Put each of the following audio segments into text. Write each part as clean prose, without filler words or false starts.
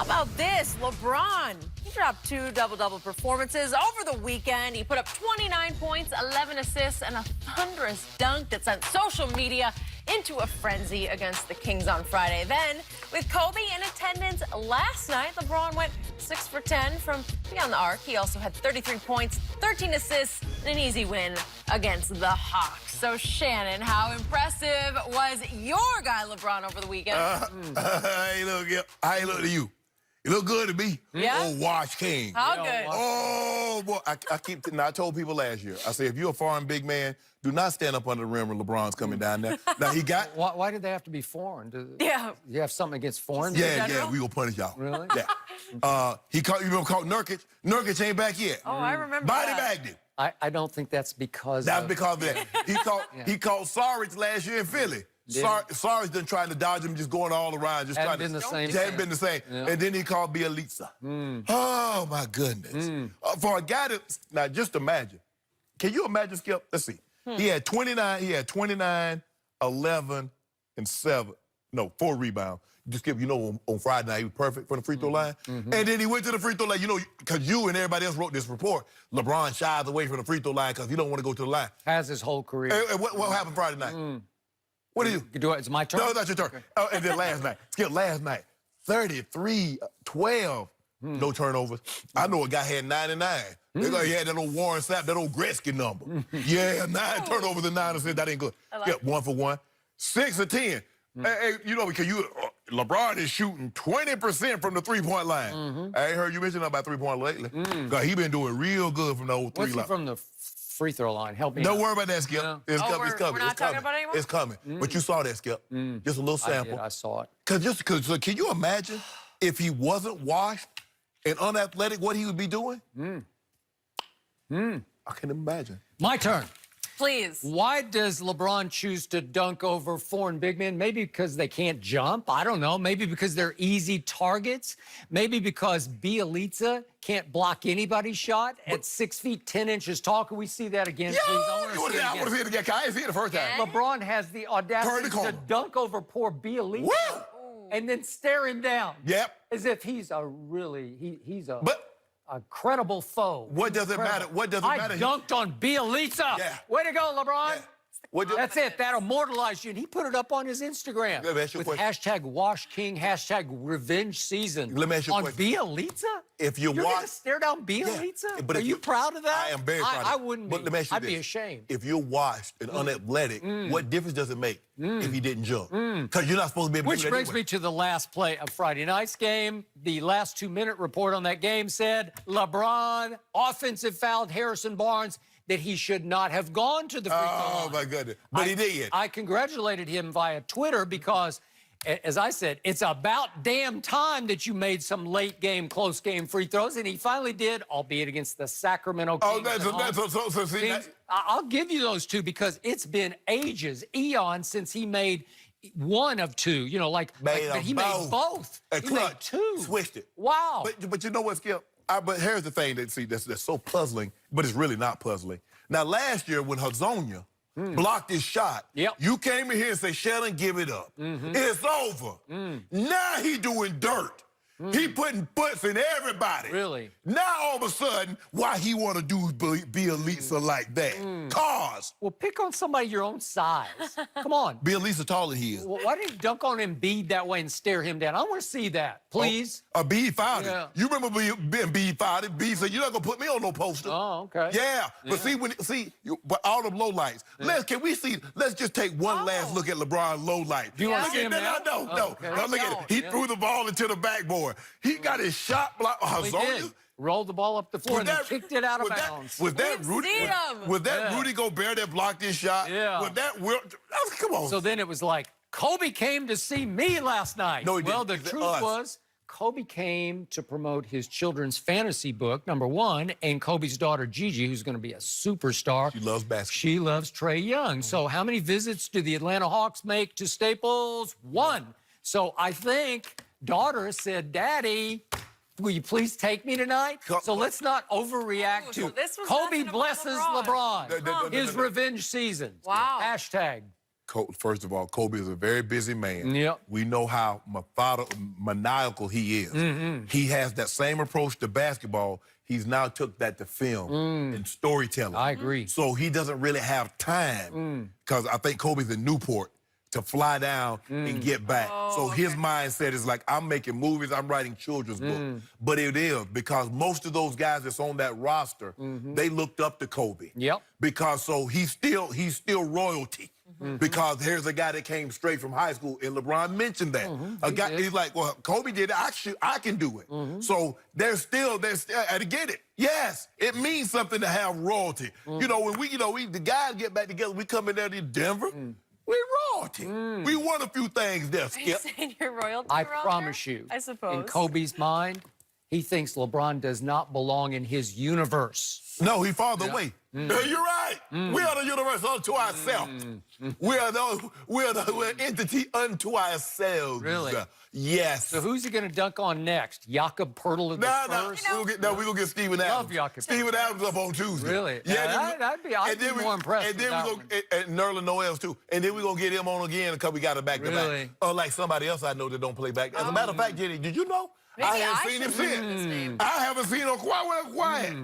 about this? LeBron, he dropped 2 double-double performances over the weekend. He put up 29 points, 11 assists, and a thunderous dunk that sent social media into a frenzy against the Kings on Friday. Then, with Kobe in attendance last night, LeBron went 6 for 10 from beyond the arc. He also had 33 points, 13 assists, and an easy win against the Hawks. So, Shannon, how impressive was your guy LeBron over the weekend? Hey, look, I ain't look to you. You look good to me. Yeah? Oh, Wash King. How good? Oh, boy. I told people last year, I said, if you're a foreign big man, do not stand up under the rim when LeBron's coming down there. Now, he got... Why did they have to be foreign? Yeah. You have something against foreign? Yeah, we gonna punish y'all. Really? Yeah. You remember caught Nurkic? Nurkic ain't back yet. Oh, I remember Body that. bagged him. I don't think that's because That's of... because of that. He caught Sarge last year in Philly. Sarge done trying to dodge him, just going all around, just Hadn't trying been the same. Hadn't been the same. Yeah. And then he called Bielitsa. Oh my goodness! For a guy that now, just imagine. Can you imagine, Skip? Let's see. He had 29. He had 29, 11, and 7. No, 4 rebounds. Just Skip, you know, on Friday night he was perfect from the free throw line. And then he went to the free throw line. You know, because you and everybody else wrote this report. LeBron shies away from the free throw line because he don't want to go to the line. Has his whole career. And what happened Friday night? What do you do? It's my turn? No, that's your turn. Oh, and then last night, Skip, last night, 33, 12, no turnovers. I know a guy had 99. He had that old Warren Sapp, that old Gretzky number. Yeah, 9 turnovers and 9 assists. That ain't good. Like Yeah, 1 for 1. 6 or 10. Hey, you know, because LeBron is shooting 20% from the three-point line. I ain't heard you mention about three-point lately. Because he been doing real good from the old What's three he from the free throw line? Help me Don't out. worry about that, Skip. No. It's Oh, coming. It's coming. we're not It's talking coming. about it anymore? It's coming. But you saw that, Skip. Just a little sample. I saw it. So can you imagine if he wasn't washed and unathletic, what he would be doing? I can imagine. My turn. Please. Why does LeBron choose to dunk over foreign big men? Maybe because they can't jump. I don't know. Maybe because they're easy targets. Maybe because Bielitsa can't block anybody's shot at 6 feet 10 inches tall. Can we see that again, please? I want to see it again. I didn't see it the first time. LeBron has the audacity to dunk over poor Bielitsa Woo! and then stare him down. Yep. As if he's a really, he's a credible foe. What does it matter? What does it matter? I dunked on Bielitsa. Yeah. Way to go, LeBron. Yeah. That's it. That immortalized you. And he put it up on his Instagram Let me ask you a with question. #WashKing, #RevengeSeason. Let me ask you a on question. Bielitsa? If you You're watch... gonna stare down Bielitsa? But Are you proud of that? I am very proud of it. I wouldn't be. But let me ask you I'd this. be ashamed. If you're washed and unathletic, what difference does it make if he didn't jump? Because you're not supposed to be able to do Which that brings anyway. me to the last play of Friday night's game. The last 2-minute report on that game said LeBron offensive fouled Harrison Barnes, that he should not have gone to the free throw line. Oh, my goodness. But he did. I congratulated him via Twitter because, as I said, it's about damn time that you made some late game, close game free throws, and he finally did, albeit against the Sacramento Kings. I'll give you those 2 because it's been ages, eons, since he made 1 of 2. You know, but he made both. He made 2. Switched it. Wow. But you know what, Skip? But here's the thing that's so puzzling, but it's really not puzzling. Now, last year when Hazonia blocked his shot, you came in here and said, Shannon, give it up. It's over. Now he doing dirt. He putting butts in everybody. Really? Now, all of a sudden, why he want to do Bielitsa like that? Cause. Well, pick on somebody your own size. Come on. Bielitsa taller than he is. Well, why did you dunk on Embiid that way and stare him down? I want to see that, please. Embiid fouled Yeah. it. You remember Embiid fouled it? Embiid said, you're not going to put me on no poster. Oh, okay. Yeah. But but all them low lights. Let's just take one last look at LeBron's low light. Do you want to see him now? No. Okay. Now look at it. He threw the ball into the backboard. He got his shot blocked. He did. Rolled the ball up the floor and then kicked it out of bounds. Was that Rudy Gobert that blocked his shot? Yeah. Come on. So then it was like, Kobe came to see me last night. No, he didn't. Well, the truth was, Kobe came to promote his children's fantasy book, #1, and Kobe's daughter, Gigi, who's going to be a superstar. She loves basketball. She loves Trae Young. So how many visits do the Atlanta Hawks make to Staples? 1. So I think daughter said, Daddy, will you please take me tonight? So let's not overreact to this was Kobe nothing about blesses LeBron. No. His revenge season. Wow. #. First of all, Kobe is a very busy man. Yep. We know how maniacal he is. He has that same approach to basketball. He's now took that to film and storytelling. I agree. So he doesn't really have time because I think Kobe's in Newport to fly down and get back. So his mindset is like, I'm making movies, I'm writing children's books. But it is because most of those guys that's on that roster, they looked up to Kobe. Yep. Because so he's still royalty. Because here's a guy that came straight from high school, and LeBron mentioned that. A guy, he's like, well, Kobe did it, I can do it. So there's still, I get it. Yes, it means something to have royalty. You know, when the guys get back together, we come in there to Denver, we're royalty. We won a few things there, Skip. Are you saying you're royalty? I around promise here? you, I suppose. in Kobe's mind, he thinks LeBron does not belong in his universe. No, he farther away. You're right. We are the universe unto ourselves. We are the entity unto ourselves. Really? Yes. So who's he going to dunk on next? Jakob Poeltl of the Spurs? We're going to get Steven Adams. Jakob. Steven Adams up on Tuesday. Really? Yeah. I'd be more impressed And then with we're going to Nerlens Noel, too. And then we're going to get him on again because we got it back-to-back. Really? Unlike somebody else I know that don't play back. As a matter of fact, Jenny, did you know? Maybe I haven't seen him since. I haven't seen him quiet.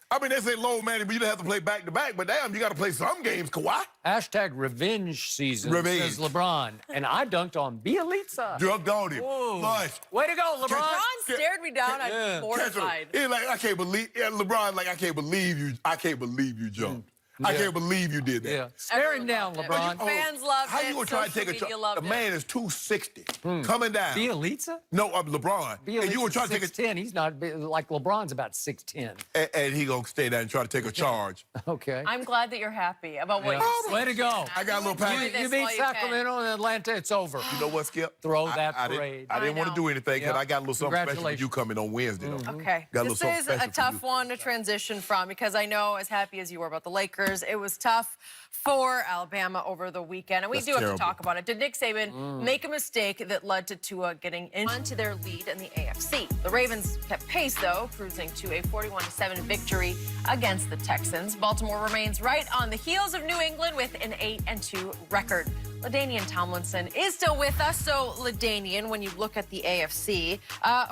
I mean, they say low, man, but you don't have to play back-to-back, but damn, you got to play some games, Kawhi. Hashtag revenge season, says LeBron. And I dunked on Bielitsa. Drugged on him. Way to go, LeBron. LeBron stared me down. I'm mortified. He's like, I can't believe, LeBron, like, I can't believe you jumped. I can't believe you did that. Yeah. Stare him down, LeBron. Fans loved How it. you gonna try to take a shot? The man is 260, coming down. Bielitsa? No, LeBron. And you gonna try to take 6'10". He's not like LeBron's about 6'10". And he gonna stay there and try to take a charge. Okay. I'm glad that you're happy about what you said. Way to go. I got a little package. You beat Sacramento and Atlanta, it's over. You know what, Skip? Throw that parade. I didn't want to do anything because I got a little something special for you Congratulations. coming on Wednesday, though. Okay. Got a This little is something a special for tough you. one to transition from because I know, as happy as you were about the Lakers, it was tough for Alabama over the weekend. And we do have to talk about it. Did Nick Saban make a mistake that led to Tua getting into their lead in the AFC? The Ravens kept pace, though, cruising to a 41-7 victory against the Texans. Baltimore remains right on the heels of New England with an 8-2 record. LaDainian Tomlinson is still with us. So, LaDainian, when you look at the AFC,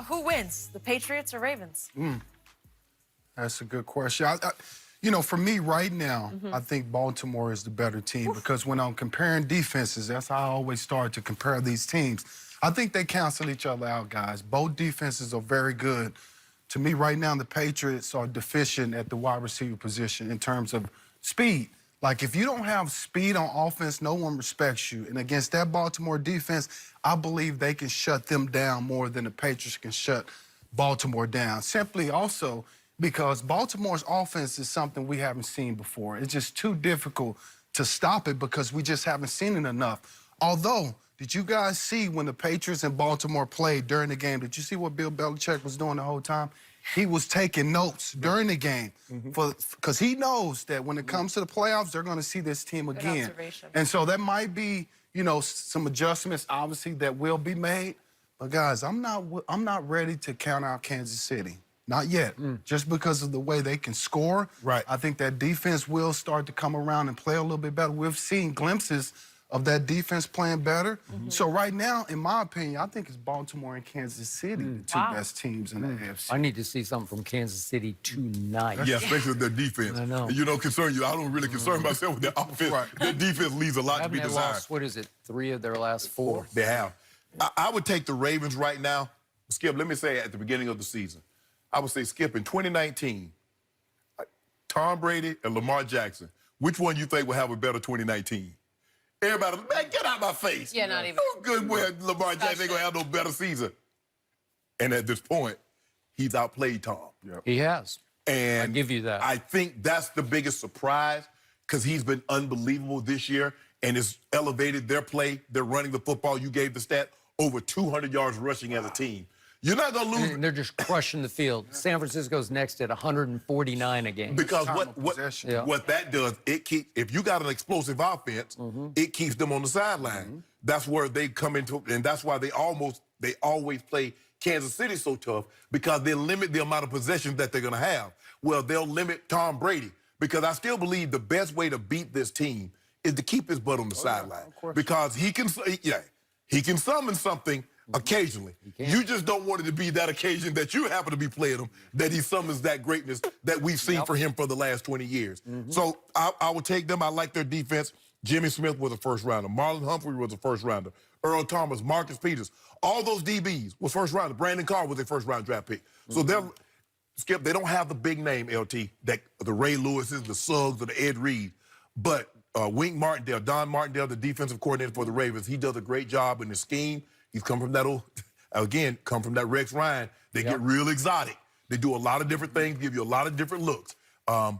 who wins, the Patriots or Ravens? That's a good question. You know, for me right now, I think Baltimore is the better team because when I'm comparing defenses, that's how I always start to compare these teams. I think they cancel each other out, guys. Both defenses are very good. To me right now, the Patriots are deficient at the wide receiver position in terms of speed. Like, if you don't have speed on offense, no one respects you. And against that Baltimore defense, I believe they can shut them down more than the Patriots can shut Baltimore down. Simply also because Baltimore's offense is something we haven't seen before. It's just too difficult to stop it because we just haven't seen it enough. Although, did you guys see when the Patriots and Baltimore played during the game, did you see what Bill Belichick was doing the whole time? He was taking notes during the game because he knows that when it comes to the playoffs, they're going to see this team again. And so that might be, you know, some adjustments, obviously, that will be made. But, guys, I'm not ready to count out Kansas City. Not yet. Just because of the way they can score. Right. I think that defense will start to come around and play a little bit better. We've seen glimpses of that defense playing better. So right now, in my opinion, I think it's Baltimore and Kansas City, the two best teams in the AFC. I need to see something from Kansas City tonight. Yeah, especially with their defense. I know. You don't concern you. I don't really concern myself with their offense. Their defense leaves a lot to be Haven't they desired. lost, what is it, 3 of their last 4? They have. I would take the Ravens right now. Skip, let me say at the beginning of the season, I would say, Skip, in 2019, Tom Brady and Lamar Jackson, which one you think will have a better 2019? Everybody, man, get out of my face. Yeah, not even. No good way Lamar Jackson ain't going to have no better season. And at this point, he's outplayed Tom. He has. And I give you that. I think that's the biggest surprise because he's been unbelievable this year and has elevated their play. They're running the football. You gave the stat, over 200 yards rushing as a team. You're not going to lose. And they're just crushing the field. San Francisco's next at 149 a game. Because what that does, if you got an explosive offense, it keeps them on the sideline. That's where they come into, and that's why they always play Kansas City so tough because they limit the amount of possessions that they're going to have. Well, they'll limit Tom Brady because I still believe the best way to beat this team is to keep his butt on the sideline because he can summon something occasionally. You just don't want it to be that occasion that you happen to be playing him, that he summons that greatness that we've seen for him for the last 20 years. So I would take them. I like their defense. Jimmy Smith was a first rounder. Marlon Humphrey was a first rounder. Earl Thomas, Marcus Peters, all those DBs was first rounder. Brandon Carr was a first round draft pick. So Skip, they don't have the big name, LT, that the Ray Lewises, the Suggs, or the Ed Reed. But Wink Martindale, Don Martindale, the defensive coordinator for the Ravens, he does a great job in the scheme. He's come from that come from that Rex Ryan. They get real exotic. They do a lot of different things, give you a lot of different looks. But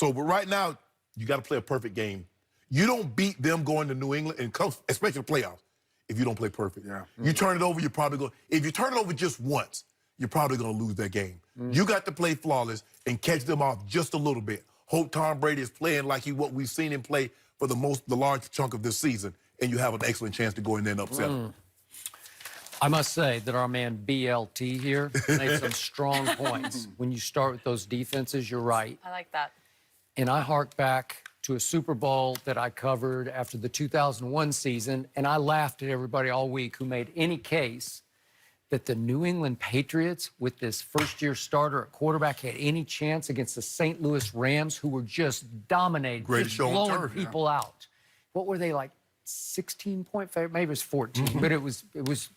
right now, you got to play a perfect game. You don't beat them going to New England, and especially the playoffs, if you don't play perfect. You turn it over, you're probably going. If you turn it over just once, you're probably going to lose that game. You got to play flawless and catch them off just a little bit. Hope Tom Brady is playing like what we've seen him play for the large chunk of this season, and you have an excellent chance to go in there and upset him. I must say that our man BLT here made some strong points. When you start with those defenses, you're right. I like that. And I hark back to a Super Bowl that I covered after the 2001 season, and I laughed at everybody all week who made any case that the New England Patriots, with this first-year starter at quarterback, had any chance against the St. Louis Rams, who were just dominating, just blowing people out. What were they, like 16-point favorite? Maybe it was 14, but it was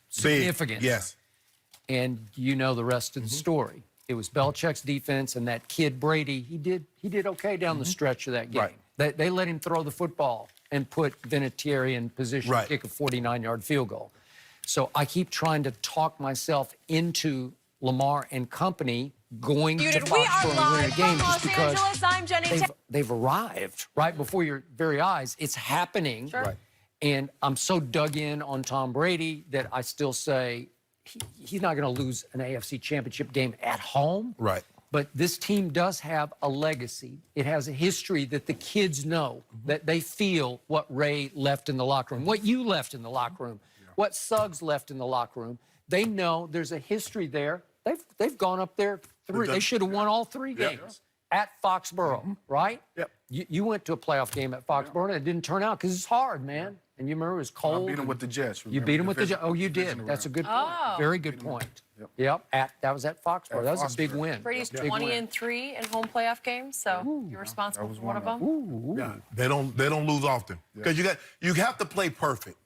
significant. Big, yes. And you know the rest of the story. It was Belichick's defense, and that kid Brady, he did okay down the stretch of that game. They let him throw the football and put Vinatieri in position to kick a 49-yard field goal. So I keep trying to talk myself into Lamar and company going to Foxborough and winning a game just because they've arrived right before your very eyes. It's happening. And I'm so dug in on Tom Brady that I still say he's not going to lose an AFC championship game at home. But this team does have a legacy. It has a history that the kids know, that they feel what Ray left in the locker room, what you left in the locker room, what Suggs left in the locker room. They know there's a history there. They've gone up there. They should have won all 3 games at Foxborough, right? You went to a playoff game at Foxborough, and it didn't turn out because it's hard, man. And you remember it was cold. I beat them with the Jets. You beat them with the Jets. Oh, you did. That's a good point. Very good point. That was at Foxborough. That was a big win. Brady's 20-3 in home playoff games, so you're responsible for one of them. They don't lose often because you have to play perfect.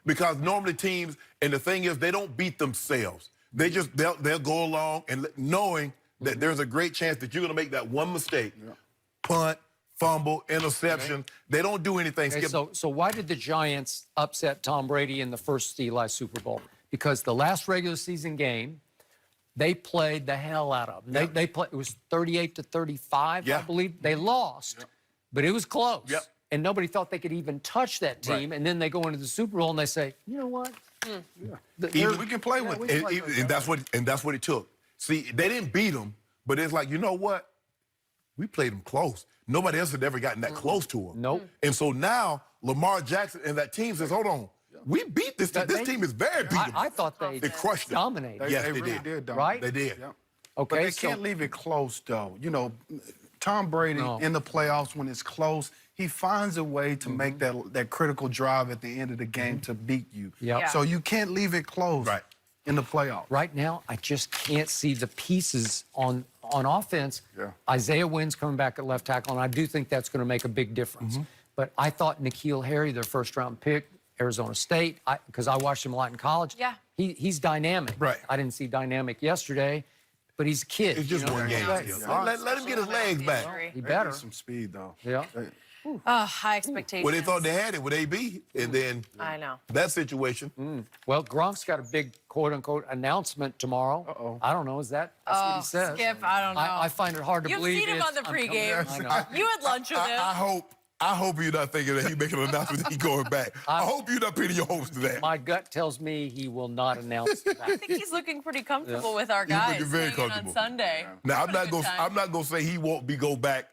Because normally teams, and the thing is, they don't beat themselves. They'll go along and knowing that there's a great chance that you're going to make that one mistake, punt, fumble, interception. They don't do anything. So why did the Giants upset Tom Brady in the first Eli Super Bowl? Because the last regular season game, they played the hell out of them. They played. It was 38-35, I believe. They lost, but it was close. And nobody thought they could even touch that team. And then they go into the Super Bowl and they say, you know what? We can play with it. And that's what it took. See, they didn't beat them, but it's like, you know what? We played them close. Nobody else had ever gotten that close to them. Nope. And so now Lamar Jackson and that team says, hold on. We beat this team. This team is very beatable. I thought they crushed them. Dominated. Yes, they they really did. Right? They did. Okay, but they can't leave it close, though. You know, Tom Brady in the playoffs, when it's close, he finds a way to make that critical drive at the end of the game to beat you. So you can't leave it close in the playoffs. Right now, I just can't see the pieces on offense. Isaiah Wynn's coming back at left tackle, and I do think that's going to make a big difference. But I thought N'Keal Harry, their first-round pick, Arizona State, because I watched him a lot in college. He's dynamic. I didn't see dynamic yesterday, but he's a kid. It's just one game. Let him get his legs back. He better. Some speed, though. High expectations. Well, they thought they had it with AB, and then I know that situation. Well, Gronk's got a big quote-unquote announcement tomorrow. I don't know. Is that that's what he says? Skip, I don't know. I find it hard to believe. You've seen him on the pregame. You had lunch with him. I hope you're not thinking that he's making an announcement that he's going back. I hope you're not pinning your hopes to that. My gut tells me he will not announce that. I think he's looking pretty comfortable with our guys. He's looking very comfortable on Sunday. Now, I'm not going to say he won't go back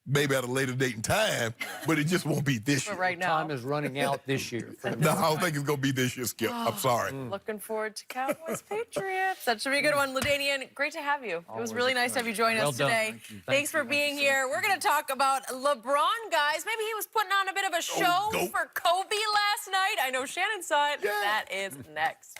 maybe at a later date and time, but it just won't be this year. But right now, Time is running out this year. No, I don't think it's going to be this year, Skip. I'm sorry. looking forward to Cowboys Patriots. That should be a good one. LaDainian, great to have you. It was really nice to have you join Well us done. today. Thanks for being here. We're going to talk about LeBron, guys. Maybe he was putting on a bit of a show go. for Kobe last night. I know Shannon saw it. Yeah. That is next.